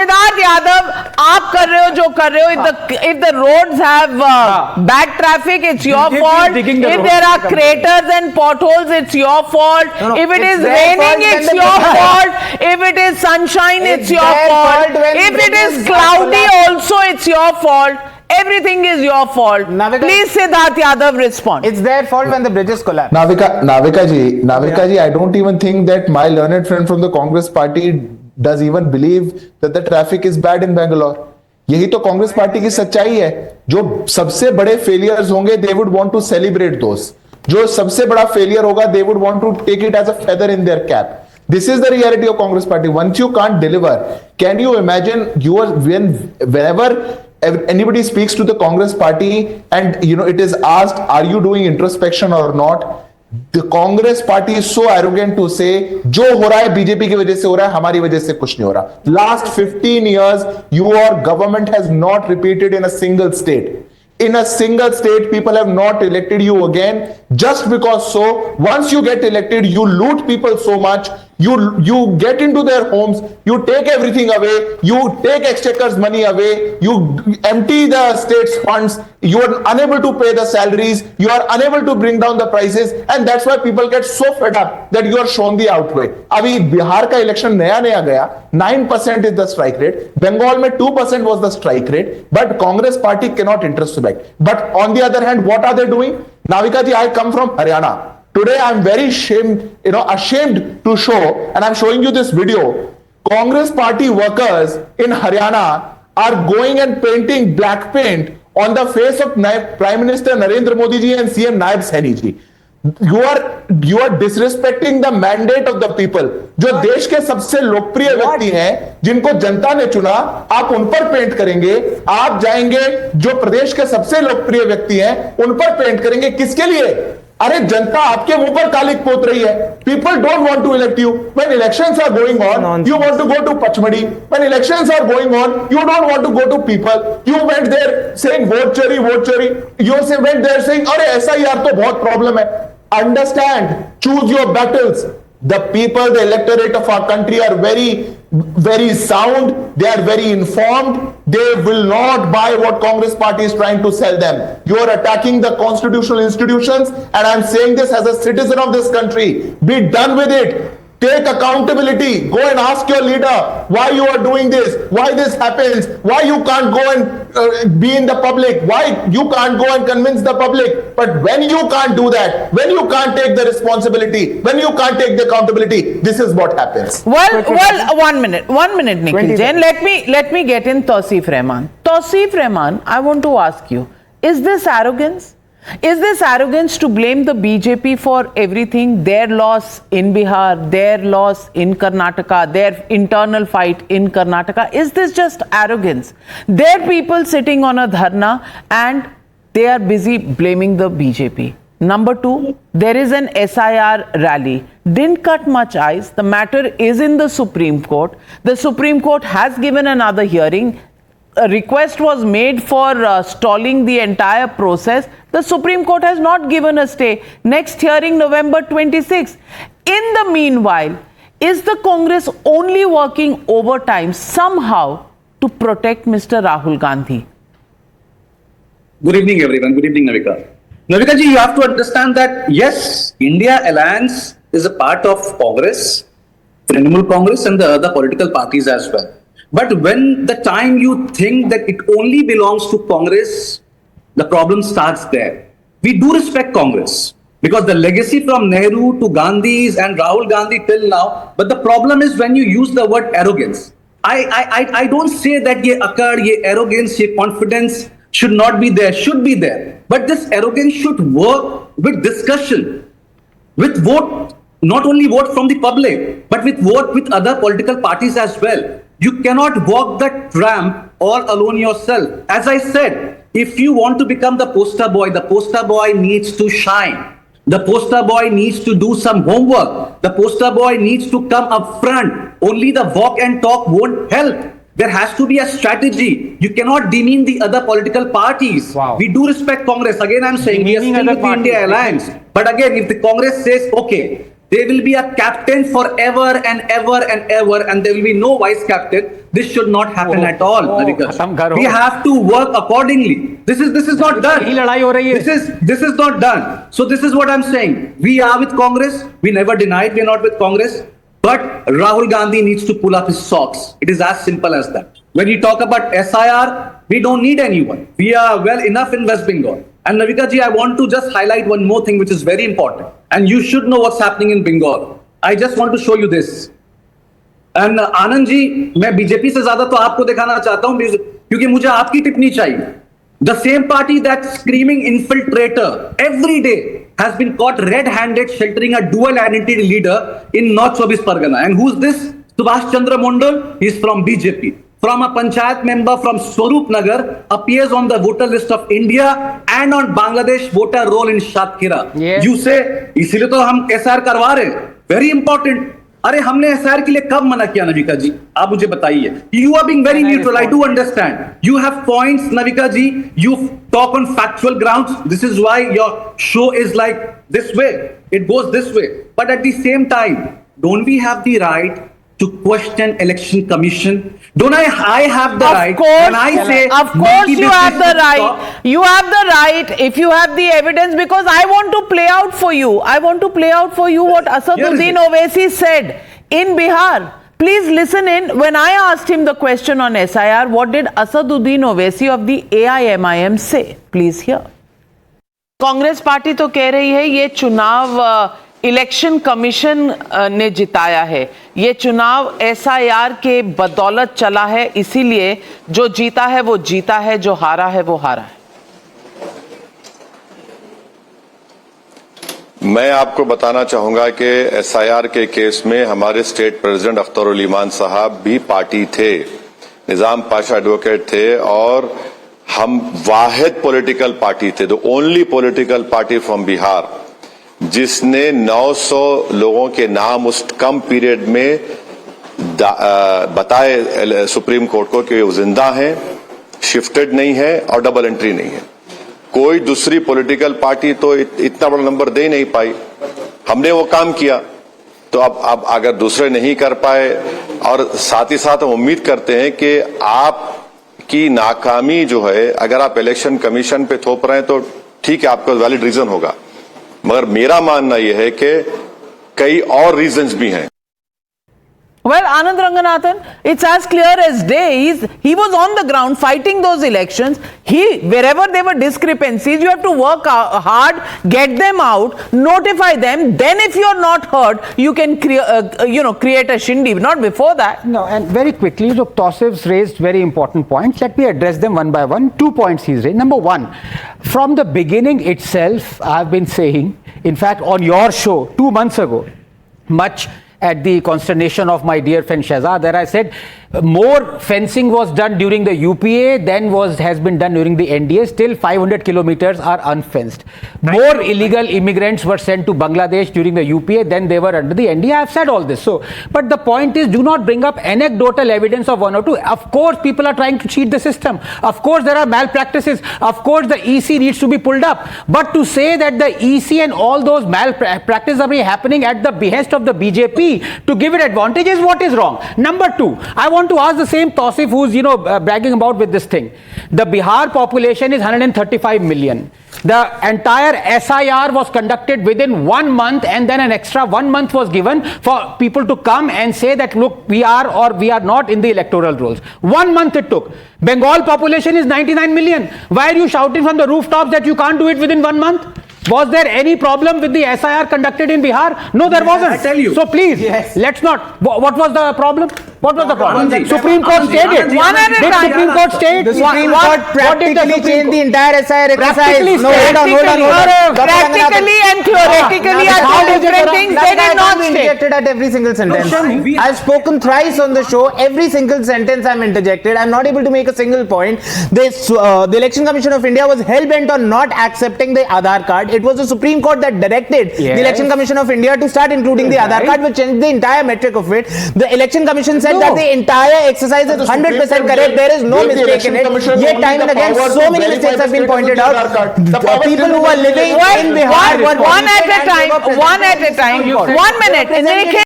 सिद्धार्थ यादव, आप कर रहे हो जो कर रहे हो. If the roads have bad traffic, it's your fault. If there are craters and potholes, it's your fault. If it is raining, it's your fault. If it is sunshine, it's your fault. If it is cloudy, also it's your fault. Everything is your fault. Please, Siddharth Yadav, respond. It's their fault when the bridges collapse. Navika ji, I don't even think that my learned friend from the Congress party does even believe that the traffic is bad in Bangalore. यही तो Congress party की सच्चाई है. जो सबसे बड़े failures होंगे, they would want to celebrate those. जो सबसे बड़ा फेलियर होगा, they would want to take it as a feather in their cap. This is the reality of Congress party. Once you can't deliver, can you imagine whenever anybody speaks to the Congress party and it is asked, are you doing introspection or not? The Congress party is so arrogant to say, जो हो रहा है BJP की वजह से हो रहा है, हमारी वजह से कुछ नहीं हो रहा. Last 15 years, your government has not repeated in a single state. In a single state, people have not elected you again just because so. Once you get elected, you loot people so much. You get into their homes. You take everything away. You take exchequer's money away. You empty the state's funds. You are unable to pay the salaries. You are unable to bring down the prices, and that's why people get so fed up that you are shown the outway. अभी बिहार का election नया गया. 9% is the strike rate. Bengal में 2% was the strike rate. But Congress party cannot introspect. But on the other hand, what are they doing? Navika ji, I come from Haryana. Today I'm very ashamed to show, and I'm showing you this video. Congress party workers in Haryana are going and painting black paint on the face of Prime Minister Narendra Modi ji and CM Naib Saini ji. You are disrespecting the mandate of the people. जो देश के सबसे लोकप्रिय व्यक्ति हैं, जिनको जनता ने चुना, आप उन पर पेंट करेंगे. आप जाएंगे जो प्रदेश के सबसे लोकप्रिय व्यक्ति हैं, उन पर पेंट करेंगे. किसके लिए? अरे जनता आपके मुंह पर कालिक पोत रही है. People don't want to elect you. When elections are going on, you want to go to Pachmadi. When elections are going on, you don't want to go to people. You went there saying vote chori, vote chori. You went there saying, अरे ऐसा यार तो बहुत problem है. Understand, choose your battles. The people, the electorate of our country are very sound. They are very informed. They will not buy what Congress party is trying to sell them. You are attacking the constitutional institutions, and I'm saying this as a citizen of this country. Be done with it. Take accountability. Go and ask your leader why you are doing this, why this happens, why you can't go and be in the public, why you can't go and convince the public. But when you can't do that, when you can't take the responsibility, when you can't take the accountability, this is what happens. Well, 1 minute, Nikhil Jain. Let me get in Tausif Rahman. Tausif Rahman, I want to ask you, is this arrogance? Is this arrogance to blame the BJP for everything? Their loss in Bihar, their loss in Karnataka, their internal fight in Karnataka. Is this just arrogance? There are people sitting on a dharna and they are busy blaming the BJP. Number two, there is an SIR rally. Didn't cut much ice. The matter is in the Supreme Court. The Supreme Court has given another hearing. A request was made for stalling the entire process. The Supreme Court has not given a stay. Next hearing November 26th. In the meanwhile, is the Congress only working overtime somehow to protect Mr. Rahul Gandhi? Good evening, everyone. Good evening, Navika. Navika ji, you have to understand that yes, India Alliance is a part of Congress, Trinamool Congress, and the other political parties as well. But when the time you think that it only belongs to Congress, the problem starts there. We do respect Congress because the legacy from Nehru to Gandhi's and Rahul Gandhi till now. But the problem is when you use the word arrogance. I don't say that ye akkad, ye arrogance, ye confidence should not be there, should be there. But this arrogance should work with discussion, with vote, not only vote from the public, but with vote with other political parties as well. You cannot walk that ramp all alone yourself. As I said, if you want to become the poster boy needs to shine. The poster boy needs to do some homework. The poster boy needs to come up front. Only the walk and talk won't help. There has to be a strategy. You cannot demean the other political parties. Wow. We do respect Congress. Again, I'm saying we are still with the India Alliance. But again, if the Congress says, okay, There will be a captain forever and ever and ever, and there will be no vice captain. This should not happen at all, Navika. खत्म करो। We have to work accordingly. This is not done. यही लड़ाई हो रही है। This is not done. So this is what I'm saying. We are with Congress. We never denied we are not with Congress. But Rahul Gandhi needs to pull up his socks. It is as simple as that. When you talk about SIR, we don't need anyone. We are well enough in West Bengal. And Navika ji, I want to just highlight one more thing which is very important. And you should know what's happening in Bengal. I just want to show you this. And Anand ji, मैं BJP से ज्यादा तो आपको दिखाना चाहता हूं क्योंकि मुझे आपकी टिप्पणी चाहिए. The same party that's screaming infiltrator every day has been caught red-handed sheltering a dual identity leader in North Chobis Pargana. And who's this? Subhash Chandra Mondal. He's from BJP. From a panchayat member from Swarup Nagar, appears on the voter list of India and on Bangladesh voter roll in Shatkhira. Yes. You say, इसीलिए तो हम SR करवा रहे हैं. Very important. अरे हमने SR के लिए कब मना किया नविका जी? आप मुझे बताइए. You are being very neutral. I do understand. You have points, Navika ji. You talk on factual grounds. This is why your show is like this way. It goes this way. But at the same time, don't we have the right to question election commission? Don't I have the right? When I say, of course you have the right. You have the right if you have the evidence, because I want to play out for you. I want to play out for you what Asaduddin Owaisi said in Bihar. Please listen in. When I asked him the question on SIR, what did Asaduddin Owaisi of the AIMIM say? Please hear. Congress party तो कह रही है ये चुनाव election commission ने जिताया है, ये चुनाव SIR के बदौलत चला है, इसीलिए जो जीता है वो जीता है, जो हारा है वो हारा है. मैं आपको बताना चाहूंगा कि SIR के केस में हमारे स्टेट प्रेसिडेंट अख्तरुल ईमान साहब भी पार्टी थे, निजाम पाशा एडवोकेट थे, और हम वाहिद पॉलिटिकल पार्टी थे, the only political party from Bihar जिसने 900 लोगों के नाम उस कम पीरियड में बताए सुप्रीम कोर्ट को कि वो जिंदा हैं, शिफ्टेड नहीं है और डबल एंट्री नहीं है. कोई दूसरी पॉलिटिकल पार्टी तो इतना बड़ा नंबर दे नहीं पाई. हमने वो काम किया. तो अब अगर दूसरे नहीं कर पाए, और साथ ही साथ हम उम्मीद करते हैं कि आपकी नाकामी जो है, अगर आप इलेक्शन कमीशन पे थोप रहे हैं तो ठीक है, आपका वैलिड रीजन होगा, मगर मेरा मानना यह है कि कई और रीजंस भी हैं. Well, Anand Ranganathan, it's as clear as day. He was on the ground fighting those elections. Wherever there were discrepancies, you have to work hard, get them out, notify them. Then, if you're not heard, you can create a shindy. Not before that. No, and very quickly, so Tausif's raised very important points. Let me address them one by one. 2 points he's raised. Number one, from the beginning itself, I've been saying, in fact, on your show 2 months ago, much at the consternation of my dear friend Shahzad, that I said more fencing was done during the UPA than has been done during the NDA. Still 500 kilometers are unfenced. More illegal immigrants were sent to Bangladesh during the UPA than they were under the NDA. I have said all this. So, but the point is, do not bring up anecdotal evidence of 1 or 2. Of course, people are trying to cheat the system. Of course, there are malpractices. Of course, the EC needs to be pulled up. But to say that the EC and all those malpractices are happening at the behest of the BJP to give it advantage is what is wrong. Number two, I want to ask the same Tausif who's bragging about with this thing. The Bihar population is 135 million. The entire SIR was conducted within 1 month, and then an extra 1 month was given for people to come and say that look, we are or we are not in the electoral rolls. 1 month it took. Bengal population is 99 million. Why are you shouting from the rooftops that you can't do it within 1 month? Was there any problem with the SIR conducted in Bihar? No, there wasn't. I tell you. So please, let's not. What was the problem? What was the problem? Anandji, Supreme Court stayed it. One at a Did time. Supreme Court stay it? The Supreme What Court did the practically Supreme changed the Court- entire SIR Practically exercise. No, hold on. Practically and theoretically are two different things. They did not stay. Interjected at every single sentence. we- I've spoken thrice on the show. Every single sentence I'm interjected. I'm not able to make a single point. The Election Commission of India was hell bent on not accepting the Aadhaar card. It was the Supreme Court that directed the Election Commission of India to start including the Aadhaar card, which changed the entire metric of it. The Election Commission said that the entire exercise is 100% correct. There is no mistake in it. Yet time and again, so many mistakes have been pointed out. The people who are living in Bihar, one at a time. 1 minute.